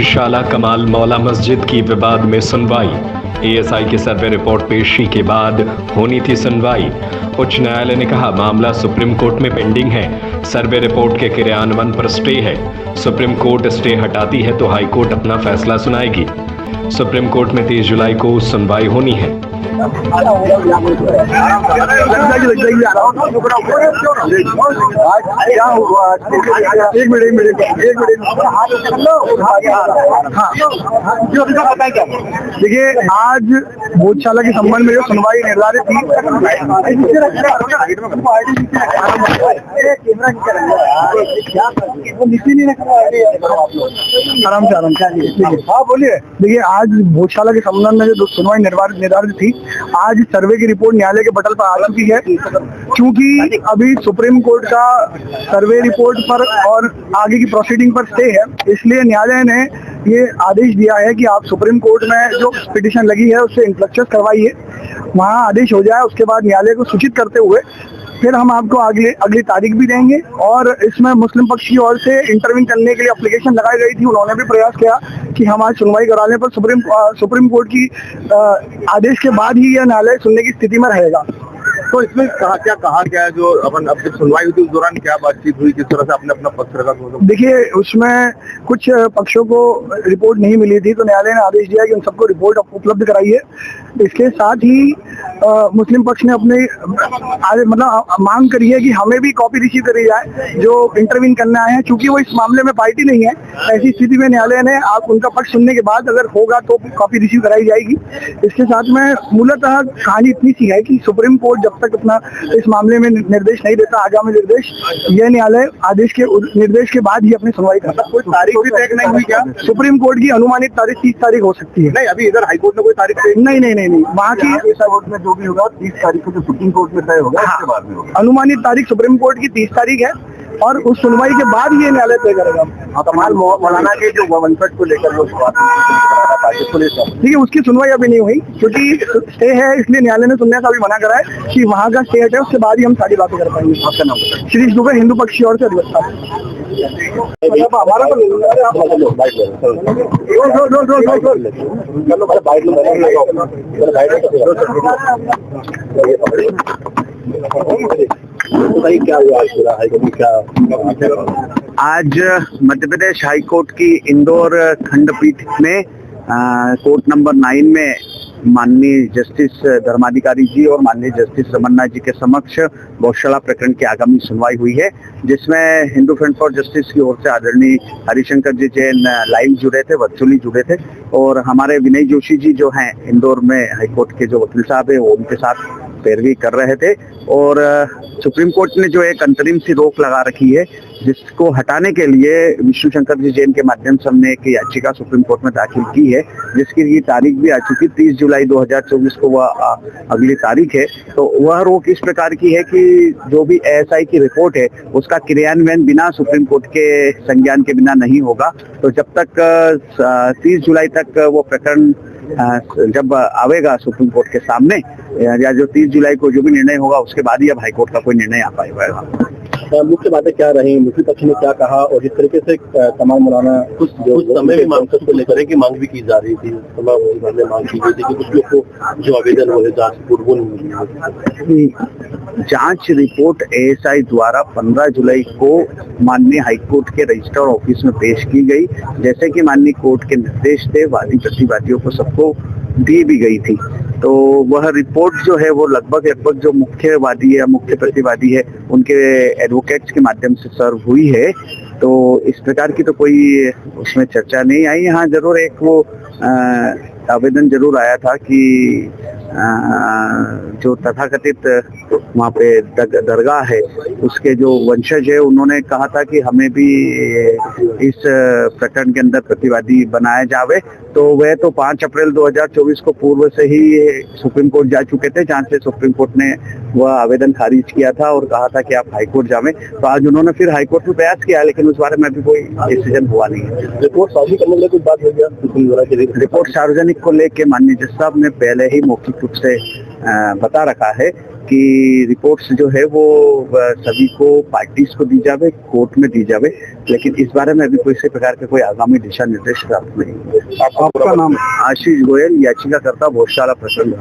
शाला कमाल मौला मस्जिद की विवाद में सुनवाई। एएसआई की सर्वे रिपोर्ट पेशी के बाद होनी थी सुनवाई। उच्च न्यायालय ने कहा मामला सुप्रीम कोर्ट में पेंडिंग है। सर्वे रिपोर्ट के क्रियान्वयन पर स्टे है। सुप्रीम कोर्ट स्टे हटाती है तो हाई कोर्ट अपना फैसला सुनाएगी। सुप्रीम कोर्ट में 30 जुलाई को सुनवाई होनी है। देखिए, आज भोजशाला के संबंध में जो सुनवाई निर्धारित थी, हाँ बोलिए। देखिए, आज भोजशाला के संबंध में जो सुनवाई निर्धारित थी, आज सर्वे की रिपोर्ट न्यायालय के पटल पर आ चुकी है। क्योंकि अभी सुप्रीम कोर्ट का सर्वे रिपोर्ट पर और आगे की प्रोसीडिंग पर स्टे है, इसलिए न्यायालय ने ये आदेश दिया है कि आप सुप्रीम कोर्ट में जो पिटीशन लगी है उससे इंफ्लेक्चर्स करवाइए, वहाँ आदेश हो जाए। उसके बाद न्यायालय को सूचित करते हुए फिर हम आपको अगली तारीख भी देंगे। और इसमें मुस्लिम पक्ष की ओर से इंटरव्यू करने के लिए एप्लीकेशन लगाई गई थी, उन्होंने भी प्रयास किया कि हम आज सुनवाई कराने पर सुप्रीम कोर्ट की आदेश के बाद ही यह न्यायालय सुनने की स्थिति में रहेगा। तो इसमें कहा गया है, जो अपन अब सुनवाई हुई थी उस दौरान क्या बातचीत हुई, किस तरह से आपने अपना पक्ष रखा? देखिए, उसमें कुछ पक्षों को रिपोर्ट नहीं मिली थी, तो न्यायालय ने आदेश दिया कि उन सबको रिपोर्ट उपलब्ध कराइए। इसके साथ ही मुस्लिम पक्ष ने अपने मतलब मांग करी है कि हमें भी कॉपी रिसीव करी जाए जो इंटरवीन करने आए हैं, क्योंकि वो इस मामले में पार्टी नहीं है। ऐसी स्थिति में न्यायालय ने आप उनका पक्ष सुनने के बाद अगर होगा तो कॉपी रिसीव कराई जाएगी। इसके साथ में मूलतः कहानी इतनी सी है कि सुप्रीम कोर्ट जब तक अपना इस मामले में निर्देश नहीं देता, आगामी निर्देश, यह न्यायालय आदेश के निर्देश के बाद ही अपनी सुनवाई करता। कोई तारीख भी तय नहीं हुई क्या? सुप्रीम कोर्ट की अनुमानित तारीख 30 तारीख हो सकती है। नहीं, अभी इधर हाईकोर्ट में कोई तारीख नहीं, वहाँ की कोर्ट में जो भी होगा 30 तारीख को जो सुप्रीम कोर्ट में तय होगा, उसके बाद में होगा। अनुमानित तारीख सुप्रीम कोर्ट की 30 तारीख है और उस सुनवाई के बाद ये न्यायालय तय करेगा। कमाल मौलाना के जो वंशज को लेकर वो ठीक है, उसकी सुनवाई अभी नहीं हुई क्योंकि स्टे है, इसलिए न्यायालय ने सुनने का भी मना करा है कि वहाँ का स्टे है, उसके बाद ही हम सारी बातें कर पाएंगे। आपका नाम बताइए। श्री दुबे, हिंदू पक्ष की ओर से अधिवक्ता। क्या हुआ आज मध्य प्रदेश हाई कोर्ट की इंदौर खंडपीठ में कोर्ट नंबर 9 में माननीय जस्टिस धर्माधिकारी जी और माननीय जस्टिस रमन्ना जी के समक्ष भोजशाला प्रकरण की आगामी सुनवाई हुई है, जिसमें हिंदू फ्रंट फॉर जस्टिस की ओर से आदरणीय हरिशंकर जी जैन लाइव जुड़े थे, वर्चुअली जुड़े थे, और हमारे विनय जोशी जी जो हैं इंदौर में हाईकोर्ट के जो वकील साहब है वो उनके साथ पैरवी कर रहे थे। और सुप्रीम कोर्ट ने जो एक अंतरिम सी रोक लगा रखी है, जिसको हटाने के लिए विष्णु शंकर जी जैन के माध्यम से हमने एक याचिका सुप्रीम कोर्ट में दाखिल की है, जिसकी ये तारीख भी आ चुकी, 30 जुलाई 2024 को वह अगली तारीख है। तो वह रोक इस प्रकार की है कि जो भी एएसआई की रिपोर्ट है उसका क्रियान्वयन बिना सुप्रीम कोर्ट के संज्ञान के बिना नहीं होगा। तो जब तक 30 जुलाई तक वो प्रकरण जब आवेगा सुप्रीम कोर्ट के सामने, या जो 30 जुलाई को जो भी निर्णय होगा उसके बाद ही अब हाईकोर्ट का कोई निर्णय आ पाएगा। मुख्य बातें क्या रही, मुख्य पक्ष ने क्या कहा, और जिस तरीके से तमाम मौलाना कुछ समय भी मांग को लेकर की मांग भी की जा रही थी, तमाम मांग की गई थी कि कुछ लोग को जो आवेदन वो है जांच पूर्व नहीं। जांच रिपोर्ट एएसआई द्वारा 15 जुलाई को माननीय हाईकोर्ट के रजिस्ट्रार ऑफिस में पेश की गई, जैसे कि माननीय कोर्ट के निर्देश थे, वादी प्रतिवादियों को सबको दी भी गई थी। तो वह रिपोर्ट जो है वो लगभग जो मुख्य वादी है, मुख्य प्रतिवादी है, उनके एडवोकेट्स के माध्यम से सर्व हुई है। तो इस प्रकार की तो कोई उसमें चर्चा नहीं आई। हाँ, जरूर एक वो आवेदन जरूर आया था कि जो तथाकथित वहाँ पे दरगाह है उसके जो वंशज है, उन्होंने कहा था कि हमें भी इस प्रकरण के अंदर प्रतिवादी बनाया जावे। तो वह तो 5 अप्रैल 2024 को पूर्व से ही सुप्रीम कोर्ट जा चुके थे, जहाँ से सुप्रीम कोर्ट ने वह आवेदन खारिज किया था और कहा था कि आप हाईकोर्ट जावें। तो आज उन्होंने फिर हाईकोर्ट में प्रयास किया, लेकिन उस बारे में अभी कोई डिसीजन हुआ नहीं है। रिपोर्ट साझी करने के लिए कुछ बात हो गया? रिपोर्ट सार्वजनिक को लेकर माननीय जज साहब ने पहले ही मौखिक रूप से बता रखा है कि रिपोर्ट्स जो है वो सभी को पार्टीज को दी जावे, कोर्ट में दी जावे, लेकिन इस बारे में अभी किसी प्रकार के कोई आगामी दिशा निर्देश प्राप्त नहीं है। आपका नाम? आशीष गोयल, याचिकाकर्ता, भोजशाला प्रसन्न।